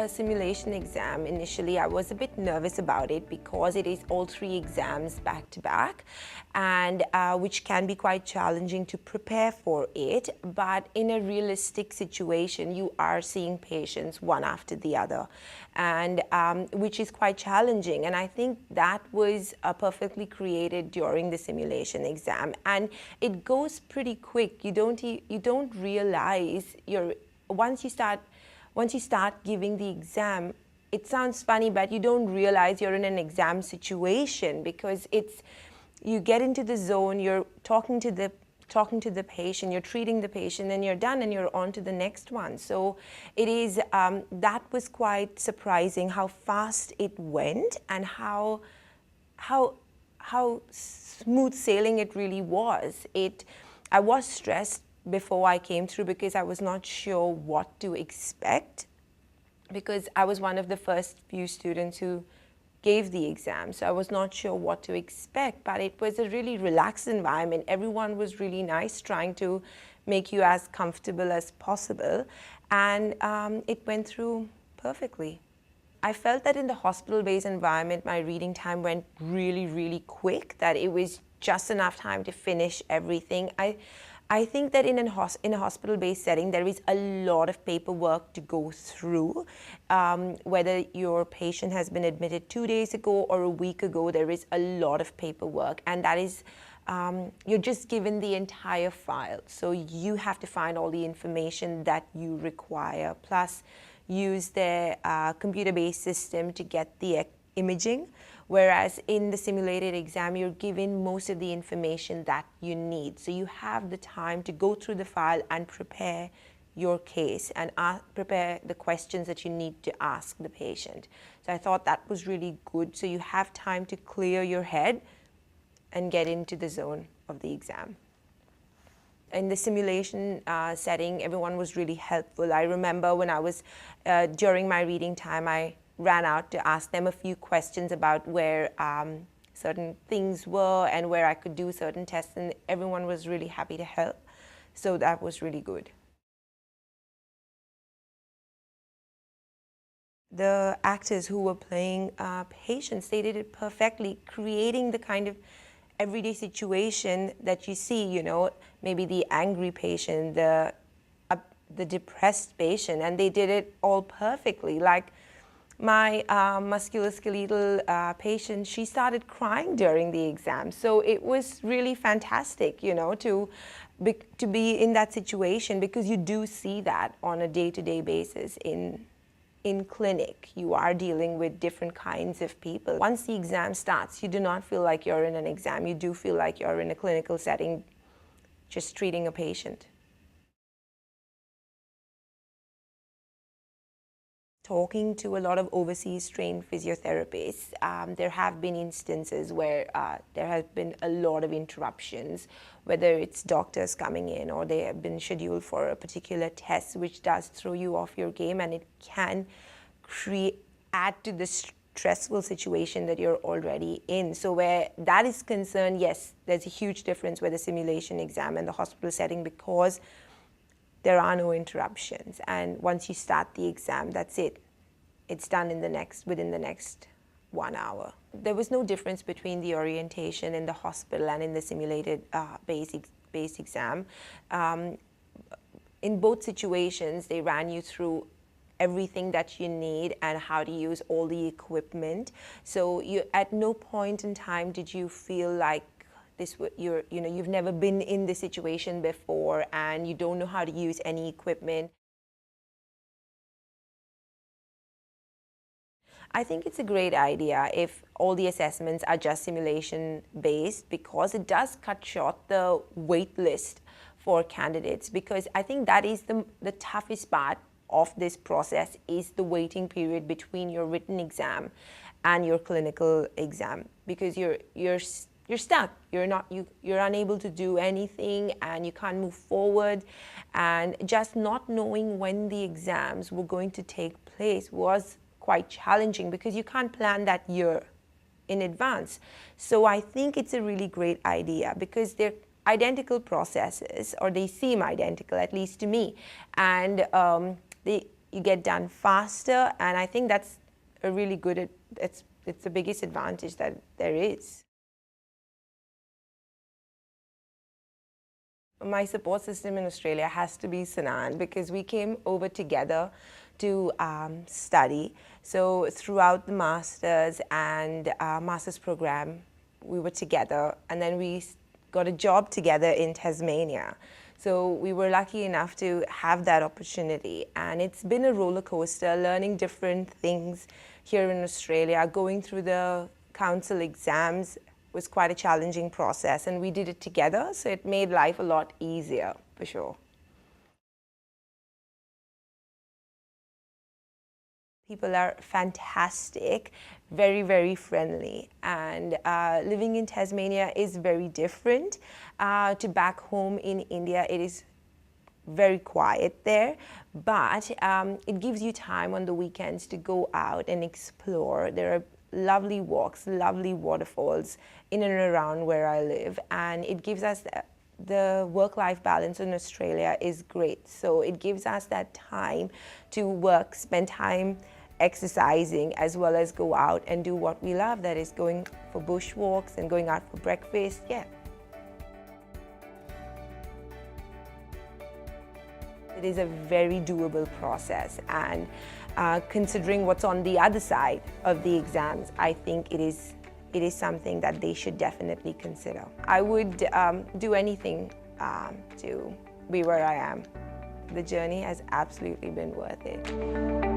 a simulation exam, initially I was a bit nervous about it because it is all 3 exams back to back, and which can be quite challenging to prepare for it. But in a realistic situation, you are seeing patients one after the other, and which is quite challenging. And I think that was perfectly created during the simulation exam, and it goes pretty quick. You don't realize once you start giving the exam, it sounds funny, but you don't realize you're in an exam situation, because you get into the zone, you're talking to the patient, you're treating the patient, and you're done, and you're on to the next one. So it is, that was quite surprising how fast it went, and how smooth sailing it really was. I was stressed before I came through because I was not sure what to expect, because I was one of the first few students who gave the exam, so I was not sure what to expect. But it was a really relaxed environment. Everyone was really nice, trying to make you as comfortable as possible, and it went through perfectly. I felt that in the hospital-based environment, my reading time went really, really quick, that it was just enough time to finish everything. I think that in a hospital-based setting, there is a lot of paperwork to go through. Whether your patient has been admitted 2 days ago or a week ago, there is a lot of paperwork, and that is, you're just given the entire file. So you have to find all the information that you require, plus use their computer-based system to get the imaging. Whereas in the simulated exam, you're given most of the information that you need. So you have the time to go through the file and prepare your case, and prepare the questions that you need to ask the patient. So I thought that was really good. So you have time to clear your head and get into the zone of the exam. In the simulation setting, everyone was really helpful. I remember when I was, during my reading time, I ran out to ask them a few questions about where certain things were and where I could do certain tests, and everyone was really happy to help. So that was really good. The actors who were playing patients, they did it perfectly, creating the kind of everyday situation that you see, maybe the angry patient, the depressed patient, and they did it all perfectly. Like my musculoskeletal patient, she started crying during the exam. So it was really fantastic, to be in that situation, because you do see that on a day-to-day basis in clinic. You are dealing with different kinds of people. Once the exam starts, you do not feel like you're in an exam. You do feel like you're in a clinical setting, just treating a patient. Talking to a lot of overseas trained physiotherapists, there have been instances where there have been a lot of interruptions, whether it's doctors coming in or they have been scheduled for a particular test, which does throw you off your game, and it can add to the stressful situation that you're already in. So where that is concerned, yes, there's a huge difference with the simulation exam and the hospital setting, because there are no interruptions, and once you start the exam, that's it. It's done within the next 1 hour. There was no difference between the orientation in the hospital and in the simulated base exam. In both situations, they ran you through everything that you need and how to use all the equipment. So at no point in time did you feel like you've never been in this situation before and you don't know how to use any equipment. I think it's a great idea if all the assessments are just simulation based, because it does cut short the wait list for candidates, because I think that is the toughest part of this process, is the waiting period between your written exam and your clinical exam, because you're stuck. You're unable to do anything, and you can't move forward. And just not knowing when the exams were going to take place was quite challenging, because you can't plan that year in advance. So I think it's a really great idea, because they're identical processes, or they seem identical, at least to me. And you get done faster, and I think that's a really good, it's the biggest advantage that there is. My support system in Australia has to be Sanan, because we came over together to study. So throughout the master's and master's program, we were together, and then we got a job together in Tasmania. So we were lucky enough to have that opportunity, and it's been a roller coaster, learning different things here in Australia. Going through the council exams was quite a challenging process, and we did it together, so it made life a lot easier, for sure. People are fantastic, very, very friendly, and living in Tasmania is very different to back home in India. It is very quiet there, but it gives you time on the weekends to go out and explore. There are lovely walks, lovely waterfalls in and around where I live, and it gives us the work-life balance in Australia is great. So it gives us that time to work, spend time exercising, as well as go out and do what we love, that is going for bushwalks and going out for breakfast. Yeah. It is a very doable process, and considering what's on the other side of the exams, I think it is something that they should definitely consider. I would do anything to be where I am. The journey has absolutely been worth it.